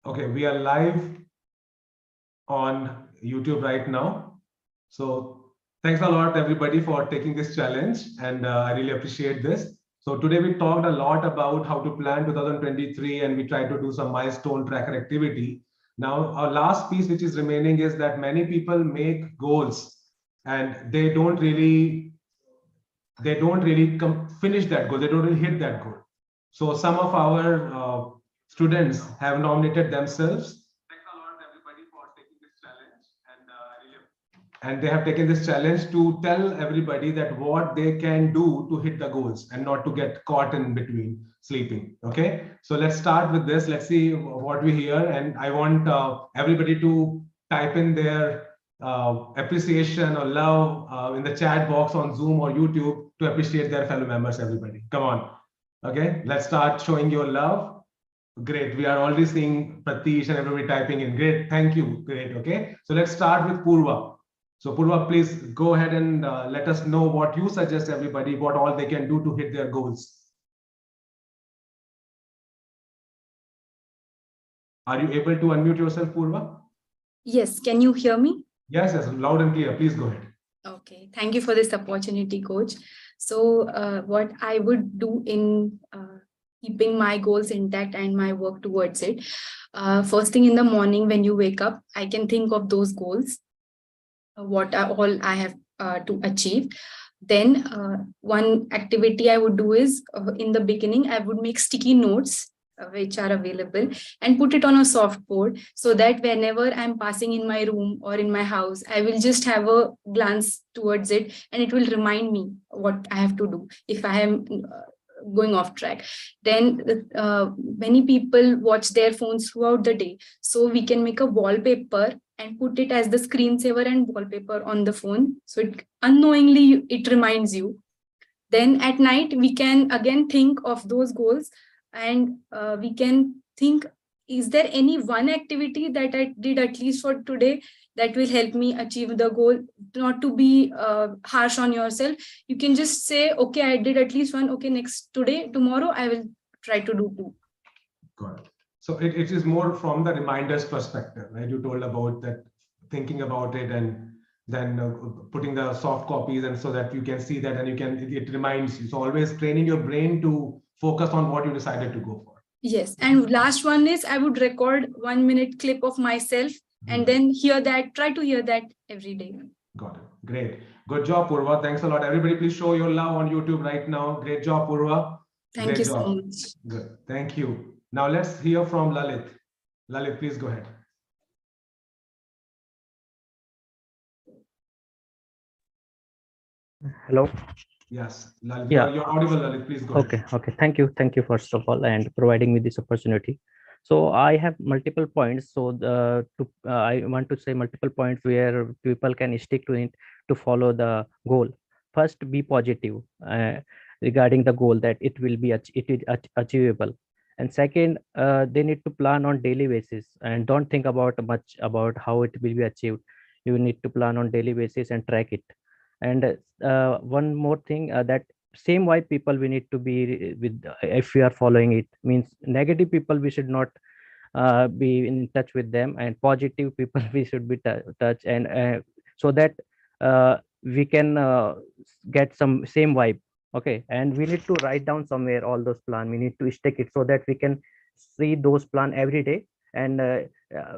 Okay, we are live on YouTube right now. So thanks a lot, everybody, for taking this challenge. And I really appreciate this. So today we talked a lot about how to plan 2023, and we tried to do some milestone tracker activity. Now, our last piece, which is remaining, is that many people make goals and they don't really finish that goal. They don't really hit that goal. So some of our students have nominated themselves. Thanks a lot, everybody, for taking this challenge. And they have taken this challenge to tell everybody that what they can do to hit the goals and not to get caught in between sleeping. Okay, so let's start with this. Let's see what we hear. And I want everybody to type in their appreciation or love in the chat box on Zoom or YouTube to appreciate their fellow members. Everybody, come on. Okay, let's start showing your love. Great, we are already seeing Pratish and everybody typing in. Great, thank you. Great. Okay, so let's start with Purva. So Purva, please go ahead and let us know what you suggest everybody, what all they can do to hit their goals. Are you able to unmute yourself, Purva? Yes, can you hear me? Yes, loud and clear. Please go ahead. Okay, thank you for this opportunity, Coach. So what I would do in keeping my goals intact and my work towards it, first thing in the morning when you wake up, I can think of those goals, what are all I have to achieve. Then one activity I would do is in the beginning, I would make sticky notes which are available and put it on a soft board so that whenever I'm passing in my room or in my house, I will just have a glance towards it and it will remind me what I have to do if I am going off track. Then many people watch their phones throughout the day. So we can make a wallpaper and put it as the screensaver and wallpaper on the phone. So it unknowingly, it reminds you. Then at night, we can again think of those goals and we can think, is there any one activity that I did at least for today that will help me achieve the goal? Not to be harsh on yourself. You can just say, okay, I did at least one. Okay, tomorrow, I will try to do two. Got it. So it is more from the reminders perspective, right? You told about that, thinking about it and then putting the soft copies, and so that you can see that and it reminds you. So always training your brain to focus on what you decided to go for. Yes. And last one is I would record 1 minute clip of myself and then try to hear that every day. Got it. Great. Good job, Purva. Thanks a lot. Everybody, please show your love on YouTube right now. Great job, Purva. Thank you so much. Good. Thank you. Now let's hear from Lalit. Lalit, please go ahead. Hello. Yes, Lalit, yeah, you're audible, Lalit. Please go ahead. Okay. Thank you first of all, and providing me this opportunity. So I have multiple points. So I want to say multiple points where people can stick to it to follow the goal. First, be positive regarding the goal, that it is achievable. And second, they need to plan on daily basis and don't think much about how it will be achieved. You need to plan on daily basis and track it. And one more thing, that same why people we need to be with, if we are following it, means negative people we should not be in touch with them, and positive people we should be touch, and so that we can get some same vibe. Okay, and we need to write down somewhere all those plan. We need to stick it so that we can see those plan every day, and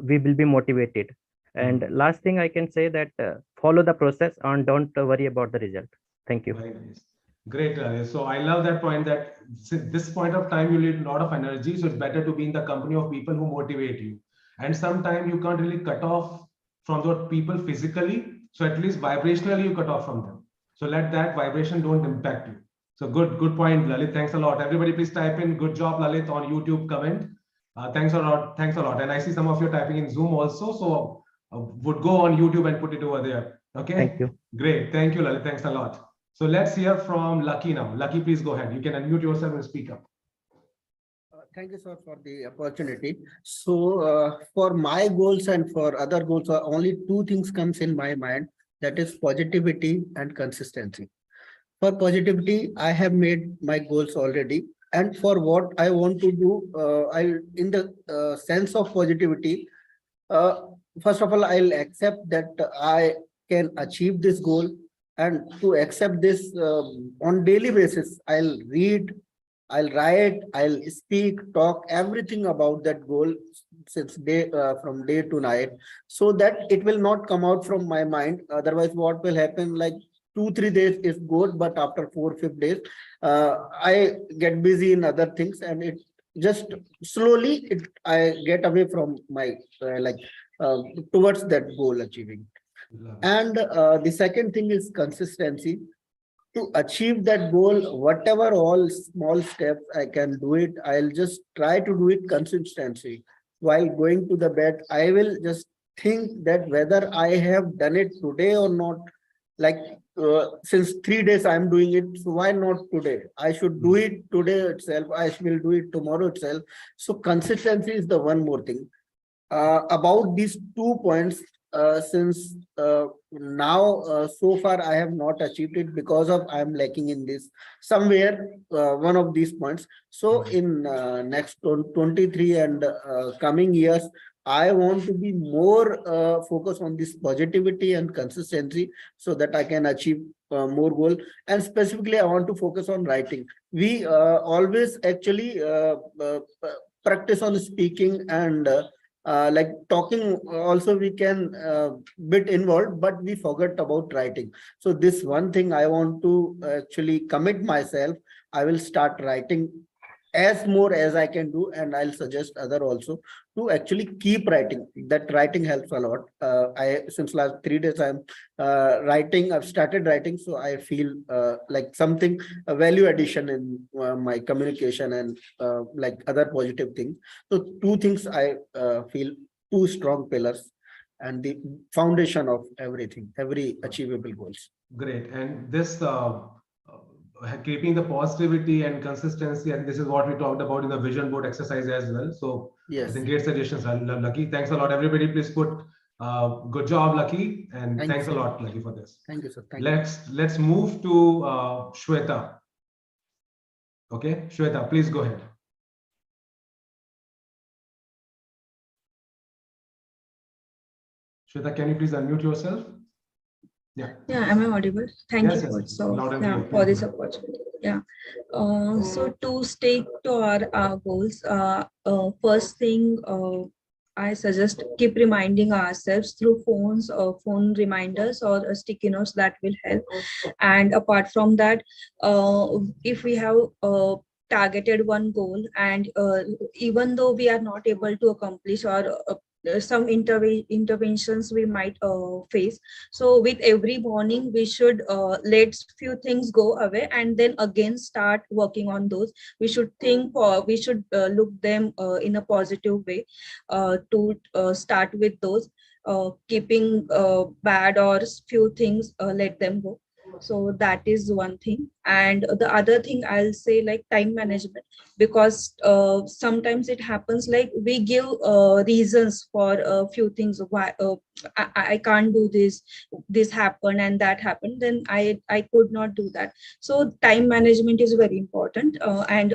we will be motivated. And last thing I can say that follow the process and don't worry about the result. Thank you. Very nice. Great. So I love that point, that this point of time you need a lot of energy. So it's better to be in the company of people who motivate you. And sometimes you can't really cut off from those people physically. So at least vibrationally you cut off from them. So let that vibration don't impact you. So good point, Lalit. Thanks a lot. Everybody please type in good job, Lalit, on YouTube comment. Thanks a lot. And I see some of you typing in Zoom also. So would go on YouTube and put it over there. Okay. Thank you. Great. Thank you, Lalit. Thanks a lot. So let's hear from Lucky now. Lucky, please go ahead. You can unmute yourself and speak up. Thank you, sir, for the opportunity. So for my goals and for other goals, only two things comes in my mind. That is positivity and consistency. For positivity, I have made my goals already. And for what I want to do, I in the sense of positivity, uh, first of all, I'll accept that I can achieve this goal. And to accept this on daily basis, I'll read, I'll write, I'll speak, talk everything about that goal since day from day to night, so that it will not come out from my mind. Otherwise, what will happen? Like 2 3 days is good, but after 4 5 days, I get busy in other things, and it just slowly I get away from my uh, towards that goal achieving. Love it. And the second thing is consistency. To achieve that goal, whatever all small steps I can do it, I'll just try to do it consistency. While going to the bed, I will just think that whether I have done it today or not. Like since 3 days I'm doing it, so why not today? I should do it today itself. I will do it tomorrow itself. So consistency is the one more thing. About these 2 points, since now so far I have not achieved it because of I am lacking in this somewhere one of these points. So in next 23 and coming years, I want to be more focused on this positivity and consistency, so that I can achieve more goal. And specifically, I want to focus on writing. We always actually practice on speaking, and like talking also we can bit involved, but we forget about writing. So this one thing I want to actually commit myself. I will start writing as more as I can do, and I'll suggest other also to actually keep writing. That writing helps a lot. I since last 3 days I'm writing. I've started writing, so I feel like something a value addition in my communication, and like other positive things. So two things I feel, two strong pillars and the foundation of everything, every achievable goals. Great. And this keeping the positivity and consistency, and this is what we talked about in the vision board exercise as well. So I Yes. think great suggestions, Lucky. Thanks a lot, everybody. Please put good job, Lucky, and Thank you, thanks a sir. lot, Lucky, for this. Thank you, sir. Thank you. Let's move to Shweta. Okay, Shweta, please go ahead. Shweta, can you please unmute yourself? Yeah. Yeah, am I audible? Thank Yes, you for yes. Loud and yeah, clear. for Please this go ahead. opportunity. Yeah. So to stick to our goals, first thing I suggest keep reminding ourselves through phones or phone reminders or sticky notes that will help. And apart from that, if we have targeted one goal, and even though we are not able to accomplish, or some interventions we might face, so with every morning we should let few things go away and then again start working on those. We should think, we should look them in a positive way, to start with those, keeping bad or few things, let them go. So that is one thing. And the other thing I'll say, like time management, because sometimes it happens like we give reasons for a few things why I can't do this happened and that happened, then I could not do that. So time management is very important, and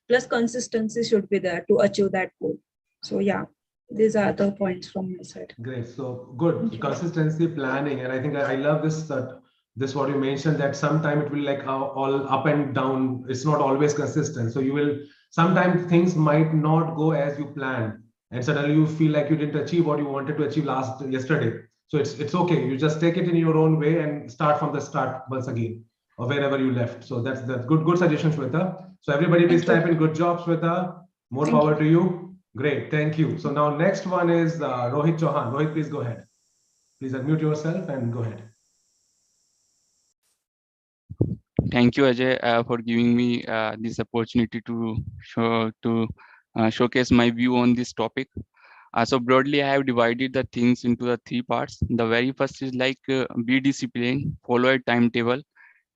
plus consistency should be there to achieve that goal. So yeah, these are the points from my side. Great. So good consistency, planning, and I think I love this. This what you mentioned, that sometime it will like all up and down. It's not always consistent. So you will sometimes things might not go as you planned, and suddenly you feel like you didn't achieve what you wanted to achieve yesterday. So it's okay. You just take it in your own way and start from the start once again, or wherever you left. So that's good suggestion, Shweta. So everybody please type in good job, Shweta. More Thank power to you. Great, thank you. So now next one is Rohit Chauhan. Rohit, please go ahead. Please unmute yourself and go ahead. Thank you, Ajay, for giving me this opportunity to showcase my view on this topic. So broadly, I have divided the things into the three parts. The very first is like be disciplined, follow a timetable,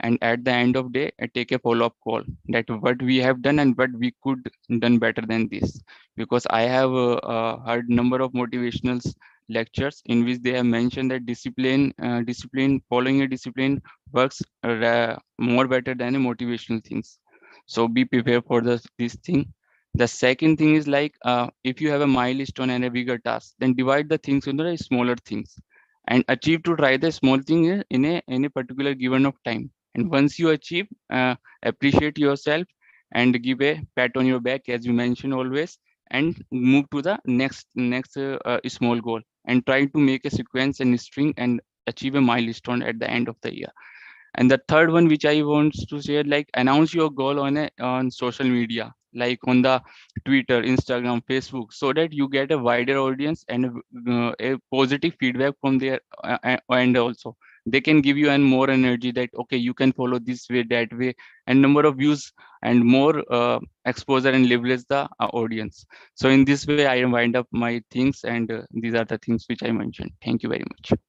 and at the end of day, take a follow-up call that what we have done and what we could done better than this. Because I have heard number of motivational lectures in which they have mentioned that discipline, following a discipline works more better than a motivational things. So be prepared for this thing. The second thing is like, if you have a milestone and a bigger task, then divide the things into the smaller things and achieve to try the small thing in a particular given of time. And once you achieve, appreciate yourself and give a pat on your back, as you mentioned always, and move to the next small goal, and try to make a sequence and string and achieve a milestone at the end of the year. And the third one, which I want to share, like announce your goal on social media, like on the Twitter, Instagram, Facebook, so that you get a wider audience and a positive feedback from there. And also they can give you an more energy that, okay, you can follow this way, that way, and number of views and more exposure and leverage the audience. So in this way, I wind up my things, and these are the things which I mentioned. Thank you very much.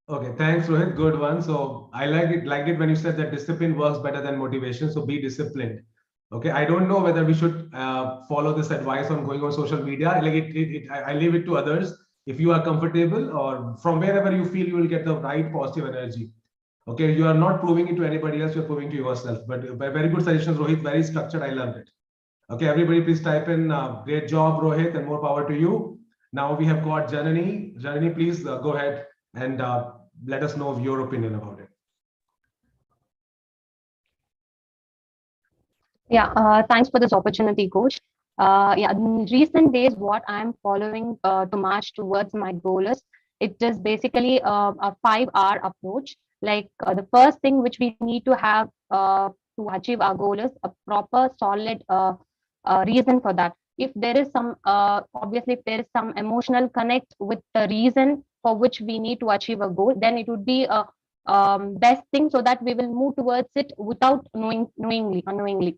Okay, thanks, Rohit. Good one. So I liked it when you said that discipline works better than motivation. So be disciplined. Okay, I don't know whether we should follow this advice on going on social media. Like I leave it to others. If you are comfortable or from wherever you feel you will get the right positive energy. Okay, you are not proving it to anybody else. You're proving to yourself. But very good suggestions, Rohit. Very structured. I loved it. Okay, everybody, please type in great job, Rohit, and more power to you. Now we have got Janani. Janani, please go ahead and let us know your opinion about it. Yeah, thanks for this opportunity, Coach. Yeah, in recent days, what I'm following to march towards my goal is, it is basically a 5 hour approach. Like the first thing which we need to have to achieve our goal is a proper, solid reason for that. If there is some, obviously, if there is some emotional connect with the reason for which we need to achieve a goal, then it would be a best thing, so that we will move towards it without knowingly, unknowingly.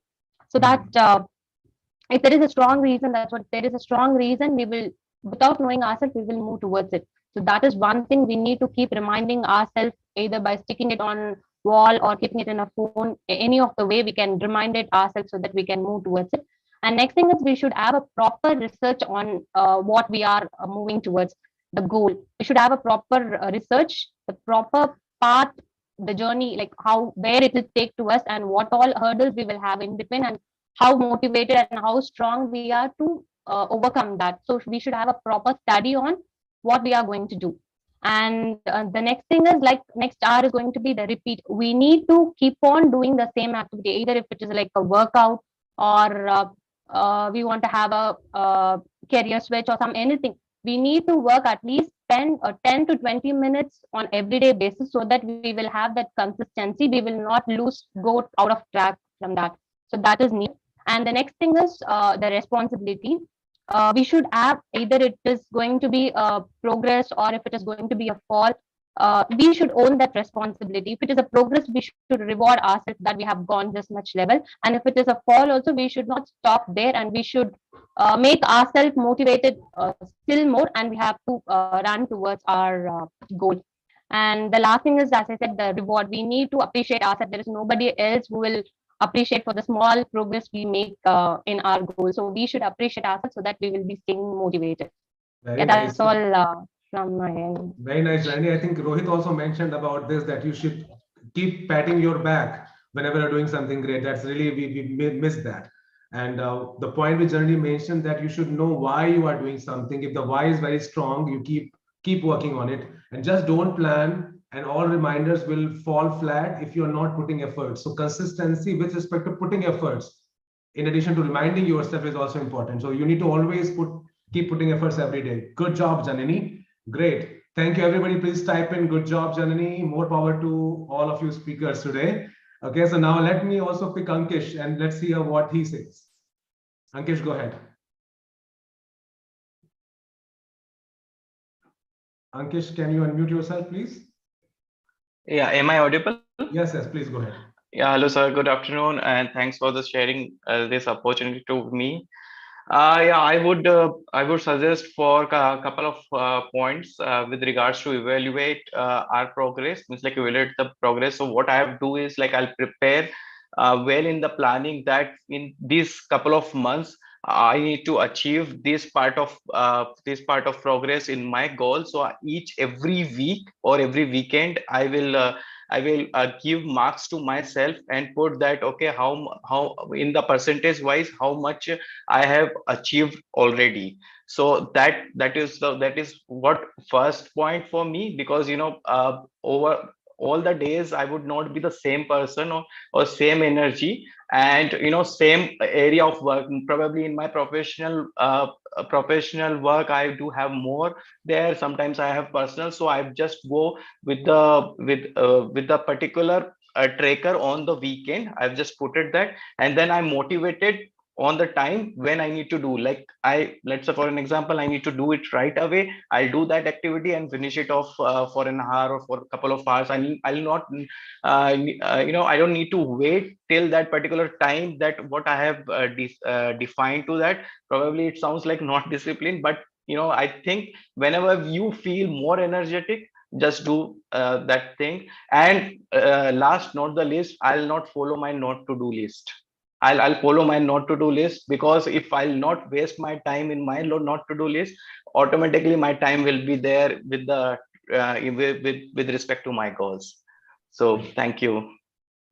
So that if there is a strong reason, that's what there is a strong reason, we will, without knowing ourselves, we will move towards it. So that is one thing we need to keep reminding ourselves, either by sticking it on wall or keeping it in a phone. Any of the way we can remind it ourselves so that we can move towards it. And next thing is, we should have a proper research on what we are moving towards, the goal. We should have a proper research, the proper path, the journey, like how, where it will take to us, and what all hurdles we will have in between, and how motivated and how strong we are to overcome that. So we should have a proper study on what we are going to do. And the next thing is, like, next hour is going to be the repeat. We need to keep on doing the same activity, either if it is like a workout, or we want to have a career switch or some anything. We need to work at least 10 to 20 minutes on everyday basis, so that we will have that consistency. We will not go out of track from that. So that is neat. And the next thing is the responsibility. We should have, either it is going to be a progress or if it is going to be a fall, we should own that responsibility. If it is a progress, we should reward ourselves that we have gone this much level. And if it is a fall also, we should not stop there, and we should make ourselves motivated still more, and we have to run towards our goal. And the last thing is, as I said, the reward. We need to appreciate ourselves. There is nobody else who will appreciate for the small progress we make in our goal. So we should appreciate ourselves so that we will be staying motivated. Very that's nice. all from my end. Very nice, Rani. I think Rohit also mentioned about this, that you should keep patting your back whenever you're doing something great. That's really, we missed that. And the point which Rani mentioned, that you should know why you are doing something. If the why is very strong, you keep working on it, and just don't plan, and all reminders will fall flat if you're not putting efforts. So consistency with respect to putting efforts, in addition to reminding yourself, is also important. So you need to always keep putting efforts every day. Good job, Janani. Great. Thank you, everybody. Please type in good job, Janani. More power to all of you speakers today. Okay, so now let me also pick Ankish, and let's see what he says. Ankish, go ahead. Ankish, can you unmute yourself, please? Yeah, am I audible? Yes, please go ahead. Yeah, hello, sir. Good afternoon, and thanks for the sharing this opportunity to me. Yeah, I would suggest for a couple of points with regards to evaluate our progress. Means like evaluate the progress. So what I have to do is, like, I'll prepare well in the planning that in these couple of months I need to achieve this part of progress in my goal. So every week or every weekend I will I will give marks to myself and put that, okay, how in the percentage wise, how much I have achieved already. So that is what first point for me, because over all the days I would not be the same person, or same energy, and same area of work. Probably in my professional work I do have more there, sometimes I have personal, so I just go with the particular tracker on the weekend. I've just put it that, and then I'm motivated on the time when I need to do. Like, let's say for an example, I need to do it right away, I'll do that activity and finish it off for an hour or for a couple of hours. I'll not I don't need to wait till that particular time, that what I have defined to that. Probably it sounds like not discipline, but I think whenever you feel more energetic, just do that thing. And last not the least, I'll not follow my not to do list. I'll follow my not to do list, because if I'll not waste my time in my not to do list, automatically my time will be there with the with respect to my goals. So thank you.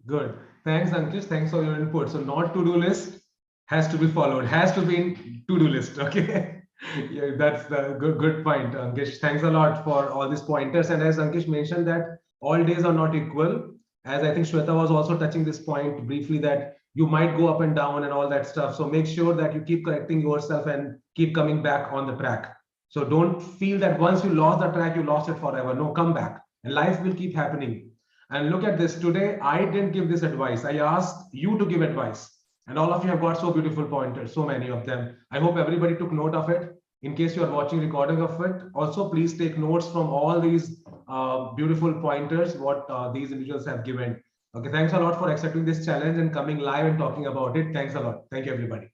Good. Thanks, Ankish. Thanks for your input. So not to-do list has to be followed, has to be in to-do list. Okay. Yeah, that's the good point, Ankish. Thanks a lot for all these pointers. And as Ankish mentioned that all days are not equal, as I think Shweta was also touching this point briefly, that you might go up and down and all that stuff. So make sure that you keep correcting yourself and keep coming back on the track. So don't feel that once you lost the track, you lost it forever. No, come back. And life will keep happening. And look at this. Today, I didn't give this advice. I asked you to give advice. And all of you have got so beautiful pointers, so many of them. I hope everybody took note of it. In case you are watching recording of it, also please take notes from all these beautiful pointers, what these individuals have given. Okay, thanks a lot for accepting this challenge and coming live and talking about it. Thanks a lot. Thank you, everybody.